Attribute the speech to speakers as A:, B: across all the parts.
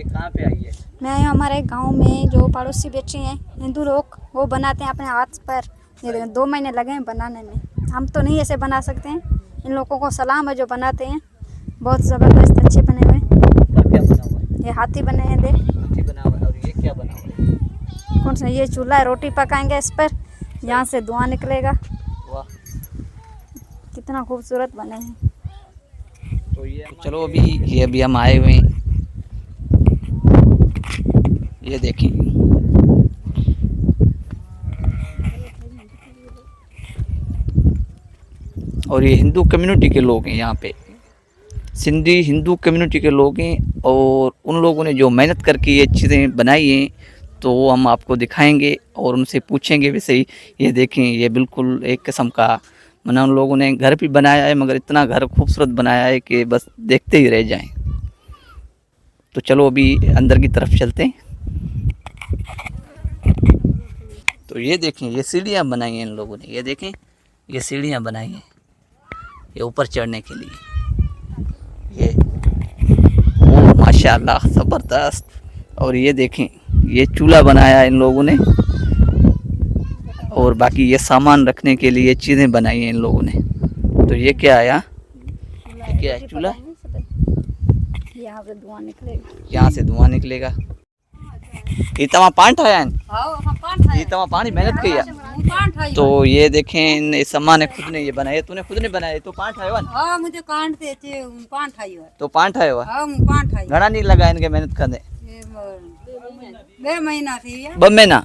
A: कहाँ पे आई है?
B: मैं हमारे गांव में जो पड़ोसी बैठे हैं हिंदू लोग, वो बनाते हैं अपने हाथ पर। ये देखो 2 महीने लगे हैं बनाने में। हम तो नहीं ऐसे बना सकते हैं, इन लोगों को सलाम है जो बनाते हैं। बहुत ज़बरदस्त अच्छे बने हुए।
A: ऊपर क्या बना हुआ है?
B: ये हाथी बने हैं, देख।
A: हाथी बना हुआ है। और ये क्या बना हुआ है?
B: कौन सा? ये चूल्हा है, रोटी पकाएंगे इस पर, यहाँ से धुआं निकलेगा।
A: वाह,
B: कितना खूबसूरत बने हैं।
A: तो ये चलो अभी हम आए हुए हैं, ये देखें। और ये हिंदू कम्युनिटी के लोग हैं, यहाँ पे सिंधी हिंदू कम्युनिटी के लोग हैं। और उन लोगों ने जो मेहनत करके ये चीज़ें बनाई हैं, तो वो हम आपको दिखाएंगे और उनसे पूछेंगे वैसे ही। ये देखें, ये बिल्कुल एक किस्म का मना उन लोगों ने घर भी बनाया है, मगर इतना घर खूबसूरत बनाया है कि बस देखते ही रह जाएं। तो चलो अभी अंदर की तरफ चलते हैं। तो ये देखें, ये सीढ़ियाँ बनाई हैं इन लोगों ने। ये देखें, ये सीढ़ियाँ बनाई हैं ये ऊपर चढ़ने के लिए। ये ओ माशाल्लाह ज़बरदस्त। और ये देखें, ये चूल्हा बनाया है इन लोगों ने। और बाकी ये सामान रखने के लिए चीज़ें बनाई हैं इन लोगों ने। तो ये क्या है? ये क्या है? चूल्हा।
B: यहाँ से धुआं निकलेगा।
A: यहाँ से धुआं निकलेगा। ये तमा पान ठाया है, ये तमा पानी मेहनत किया। तो ये देखें, इन सामान ने खुद ने ये बनाया। तूने खुद ने बनाया? तो पान ठाया
C: हां मुझे कांड देते पान ठाई हुआ।
A: तो पान ठाया हुआ?
C: हां पान ठाई।
A: घना नहीं लगा इनके मेहनत करने?
C: 2 महीना थी ये।
A: 2 महीना।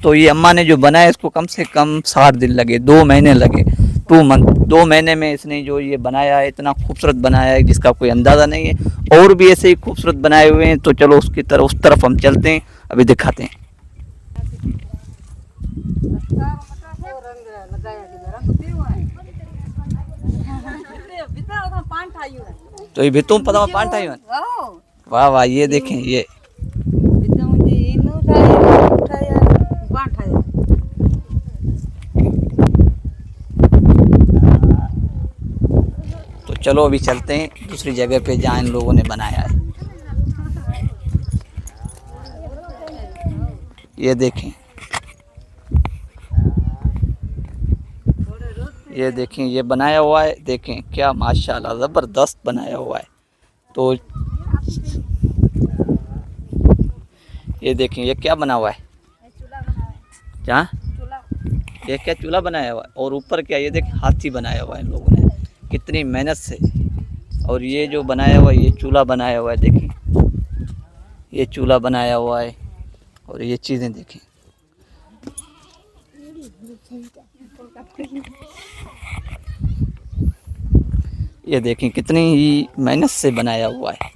A: तो ये अम्मा ने जो बनाया इसको कम से कम 60 दिन लगे, 2 महीने लगे, 2 मंथ। 2 महीने में इसने जो ये बनाया है, इतना खूबसूरत बनाया है जिसका कोई अंदाज़ा नहीं है। और भी ऐसे ही खूबसूरत बनाए हुए हैं। तो चलो उसकी तरफ, उस तरफ हम चलते हैं, अभी दिखाते हैं। तो ये भितों पता पान ठाई हुआ। वाह वाह, ये देखें, ये तो चलो अभी चलते हैं दूसरी जगह पे जहाँ इन लोगों ने बनाया है। ये देखें, ये देखें, ये बनाया हुआ है। देखें क्या माशाल्लाह ज़बरदस्त बनाया हुआ है। तो ये देखें, ये क्या बना हुआ है? क्या? ये क्या चूल्हा बनाया हुआ है? और ऊपर क्या? ये देखें, हाथी बनाया हुआ है इन लोगों ने, कितनी मेहनत से। और ये जो बनाया हुआ है, ये चूल्हा बनाया हुआ है। देखें, ये चूल्हा बनाया हुआ है। और ये चीज़ें देखें, ये देखें कितनी ही मेहनत से बनाया हुआ है।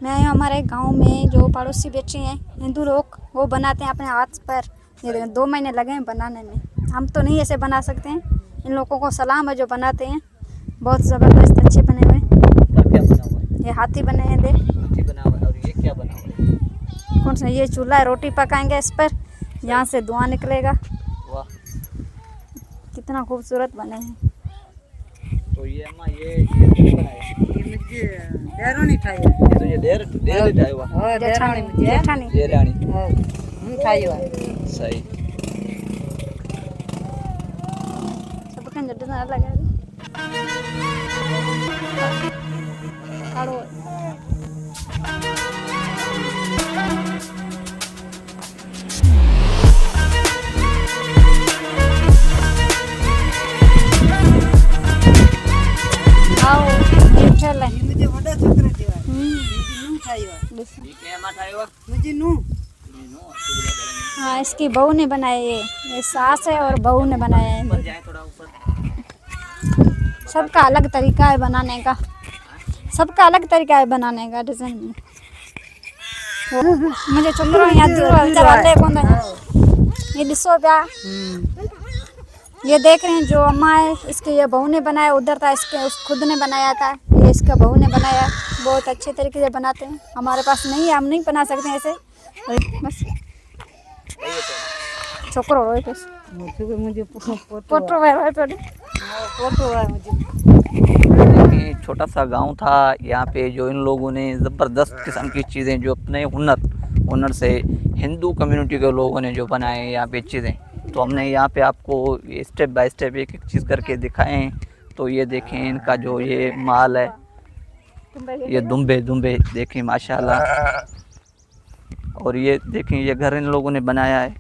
B: मैं हमारे गांव में जो पड़ोसी बैठे हैं हिंदू लोग, वो बनाते हैं अपने हाथ पर। ये देखो 2 महीने लगे हैं बनाने में। हम तो नहीं ऐसे बना सकते हैं, इन लोगों को सलाम है जो बनाते हैं। बहुत ज़बरदस्त अच्छे बने हुए।
A: ऊपर क्या बना हुआ है?
B: ये हाथी बने हैं, देख।
A: हाथी बना हुआ है। और ये क्या बना हुआ है?
B: कौन सा? ये चूल्हा है, रोटी पकाएंगे इस पर, यहाँ से धुआं निकलेगा।
A: वाह,
B: कितना खूबसूरत बने हैं।
A: तो ये अम्मा ये बनाया?
C: ये मुझे देरानी ठाई।
A: ये तो ये देर ठाया हुआ।
C: हां देरानी मुझे।
B: जेठानी।
A: ये रानी।
C: हां ठाई हुआ।
A: सही।
B: सबका जड्डा लगा है। काढ़ो।
C: मुझे बड़ा छोकरा देवा। नू ठाई हुआ।
A: ये क्या अम्मा ठाया हुआ?
C: मुझे नू।
B: हाँ, इसकी बहू ने बनाया है। ये सास है और बहू ने बनाया है।
A: ऊपर जाए थोड़ा ऊपर।
B: सबका अलग तरीका है बनाने का, सबका अलग तरीका है बनाने का डिज़ाइन में। मुझे छोकरा याद ये दिसो प्या। ये देख रहे हैं जो अम्मा है, इसके ये बहू ने बनाया। उधर था इसके उस खुद ने बनाया था, ये इसका बहू ने बनाया। बहुत अच्छे तरीके से बनाते हैं। हमारे पास नहीं है, हम नहीं बना सकते ऐसे। बस छोकरो रोए पे
C: मुझे
B: फोटो है
C: फोटो है मुझे।
A: छोटा सा गांव था। यहाँ पे जो इन लोगों ने ज़बरदस्त किस्म की चीज़ें जो अपने हुनर से हिंदू कम्युनिटी के लोगों ने जो बनाए हैं यहाँ पे चीज़ें, तो हमने यहाँ पे आपको स्टेप बाय स्टेप एक एक चीज़ करके दिखाएं। तो ये देखें इनका जो ये माल है, ये दुम्बे देखें माशाल्लाह। और ये देखें ये घर इन लोगों ने बनाया है।